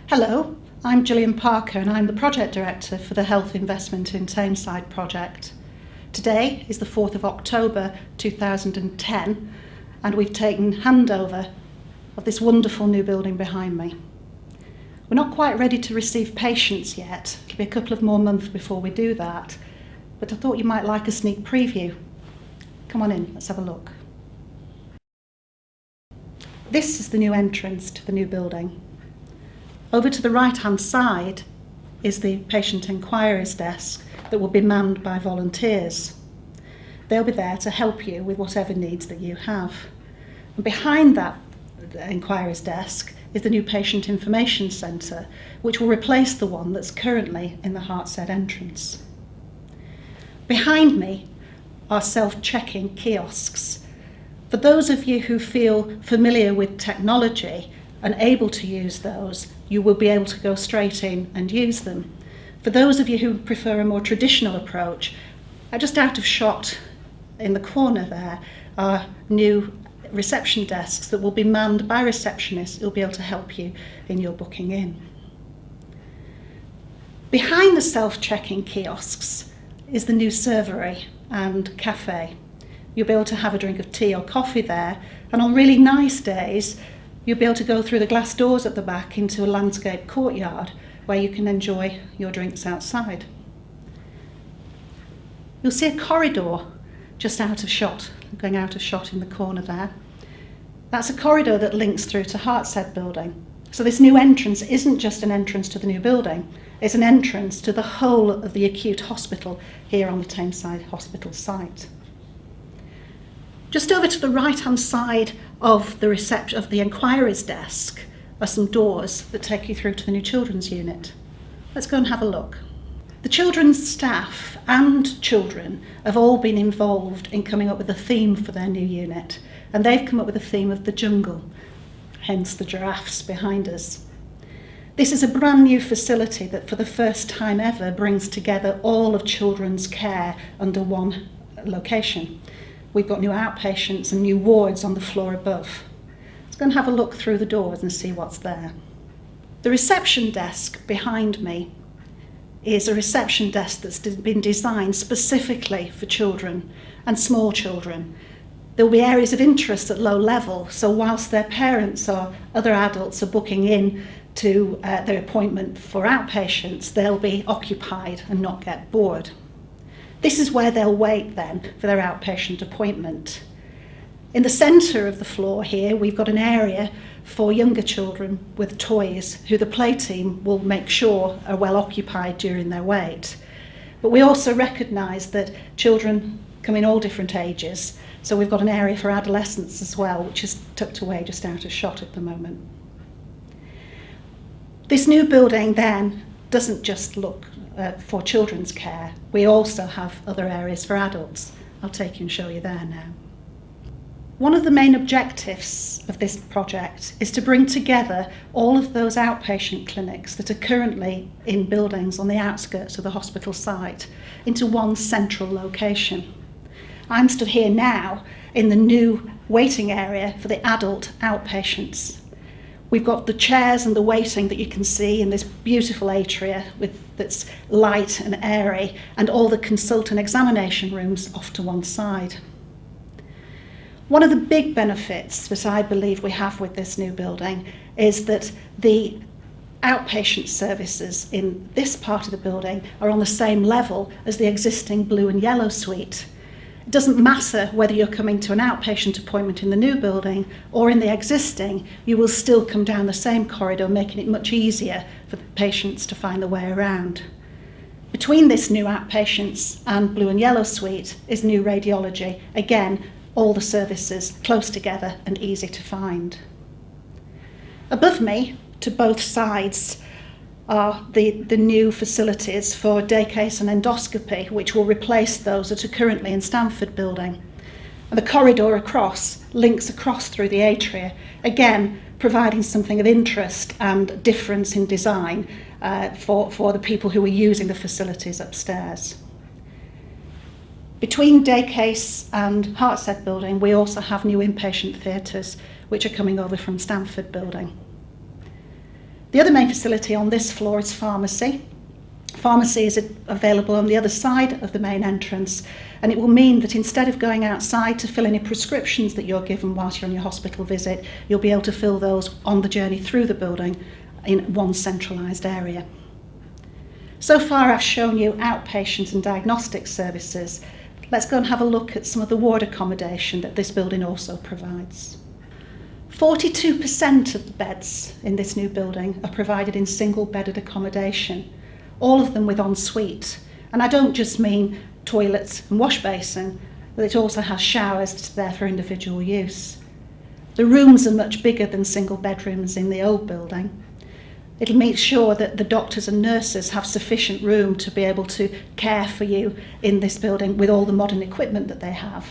Hello, I'm Gillian Parker and I'm the Project Director for the Health Investment in Tameside project. Today is the 4th of October 2010 and we've taken handover of this wonderful new building behind me. We're not quite ready to receive patients yet. It'll be a couple of more months before we do that, but I thought you might like a sneak preview. Come on in, let's have a look. This is the new entrance to the new building. Over to the right-hand side is the patient enquiries desk that will be manned by volunteers. They'll be there to help you with whatever needs that you have. And behind that enquiries desk is the new patient information centre, which will replace the one that's currently in the Hartshead entrance. Behind me are self-checking kiosks. For those of you who feel familiar with technology and able to use those, you will be able to go straight in and use them. For those of you who prefer a more traditional approach, just out of shot in the corner there are new reception desks that will be manned by receptionists who will be able to help you in your booking in. Behind the self-checking kiosks is the new servery and cafe. You'll be able to have a drink of tea or coffee there, and on really nice days you'll be able to go through the glass doors at the back into a landscaped courtyard where you can enjoy your drinks outside. You'll see a corridor just out of shot, going out of shot in the corner there. That's a corridor that links through to Hartshead building. So this new entrance isn't just an entrance to the new building, it's an entrance to the whole of the acute hospital here on the Tameside Hospital site. Just over to the right-hand side of the enquiries desk are some doors that take you through to the new children's unit. Let's go and have a look. The children's staff and children have all been involved in coming up with a theme for their new unit, and they've come up with a theme of the jungle, hence the giraffes behind us. This is a brand new facility that for the first time ever brings together all of children's care under one location. We've got new outpatients and new wards on the floor above. Let's go and have a look through the doors and see what's there. The reception desk behind me is a reception desk that's been designed specifically for children and small children. There will be areas of interest at low level, so whilst their parents or other adults are booking in to their appointment for outpatients, they'll be occupied and not get bored. This is where they'll wait then for their outpatient appointment. In the centre of the floor here, we've got an area for younger children with toys who the play team will make sure are well occupied during their wait. But we also recognise that children come in all different ages, so we've got an area for adolescents as well, which is tucked away just out of shot at the moment. This new building then doesn't just look for children's care. We also have other areas for adults. I'll take you and show you there now. One of the main objectives of this project is to bring together all of those outpatient clinics that are currently in buildings on the outskirts of the hospital site into one central location. I'm stood here now in the new waiting area for the adult outpatients. We've got the chairs and the waiting that you can see in this beautiful atria that's light and airy, and all the consult and examination rooms off to one side. One of the big benefits that I believe we have with this new building is that the outpatient services in this part of the building are on the same level as the existing blue and yellow suite. It doesn't matter whether you're coming to an outpatient appointment in the new building or in the existing, you will still come down the same corridor, making it much easier for the patients to find their way around. Between this new outpatients and blue and yellow suite is new radiology. Again, all the services close together and easy to find. Above me, to both sides, are the new facilities for day case and endoscopy, which will replace those that are currently in Stamford building. And the corridor across links across through the atria, again providing something of interest and difference in design for the people who are using the facilities upstairs. Between day case and Hartshead building, we also have new inpatient theatres which are coming over from Stamford building. The other main facility on this floor is pharmacy. Pharmacy is available on the other side of the main entrance, and it will mean that instead of going outside to fill any prescriptions that you're given whilst you're on your hospital visit, you'll be able to fill those on the journey through the building in one centralised area. So far I've shown you outpatient and diagnostic services. Let's go and have a look at some of the ward accommodation that this building also provides. 42% of the beds in this new building are provided in single-bedded accommodation, all of them with ensuite. And I don't just mean toilets and wash basin, but it also has showers there for individual use. The rooms are much bigger than single bedrooms in the old building. It'll make sure that the doctors and nurses have sufficient room to be able to care for you in this building with all the modern equipment that they have.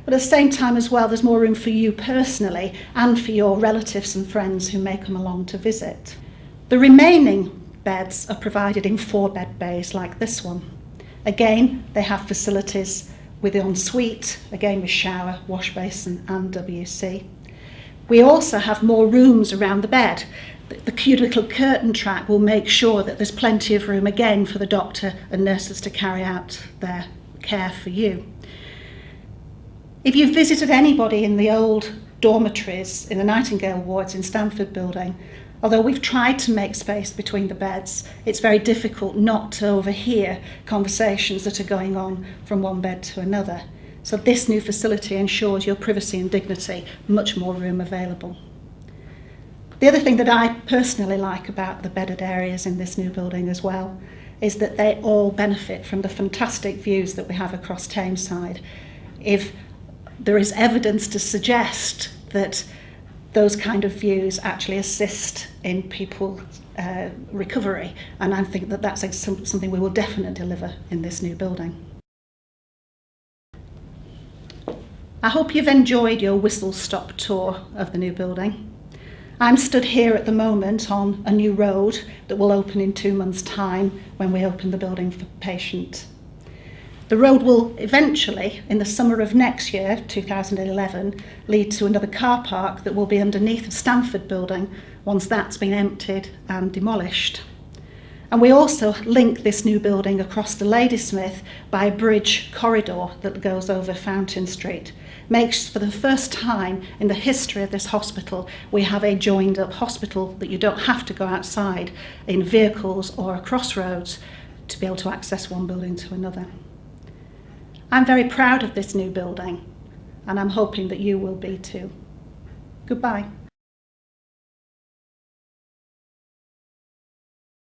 But at the same time as well, there's more room for you personally and for your relatives and friends who may come along to visit. The remaining beds are provided in 4-bed bays like this one. Again, they have facilities with the ensuite, again with shower, wash basin and WC. We also have more rooms around the bed. The cute little curtain track will make sure that there's plenty of room again for the doctor and nurses to carry out their care for you. If you've visited anybody in the old dormitories in the Nightingale wards in Stamford building, although we've tried to make space between the beds, it's very difficult not to overhear conversations that are going on from one bed to another. So this new facility ensures your privacy and dignity, much more room available. The other thing that I personally like about the bedded areas in this new building as well is that they all benefit from the fantastic views that we have across Tameside. If there is evidence to suggest that those kind of views actually assist in people's recovery, and I think that that's something we will definitely deliver in this new building. I hope you've enjoyed your whistle-stop tour of the new building. I'm stood here at the moment on a new road that will open in 2 months' time when we open the building for patient. The road will eventually, in the summer of next year, 2011, lead to another car park that will be underneath the Stamford building once that's been emptied and demolished. And we also link this new building across to Ladysmith by a bridge corridor that goes over Fountain Street. Makes, for the first time in the history of this hospital, we have a joined up hospital that you don't have to go outside in vehicles or across roads to be able to access one building to another. I'm very proud of this new building, and I'm hoping that you will be too. Goodbye.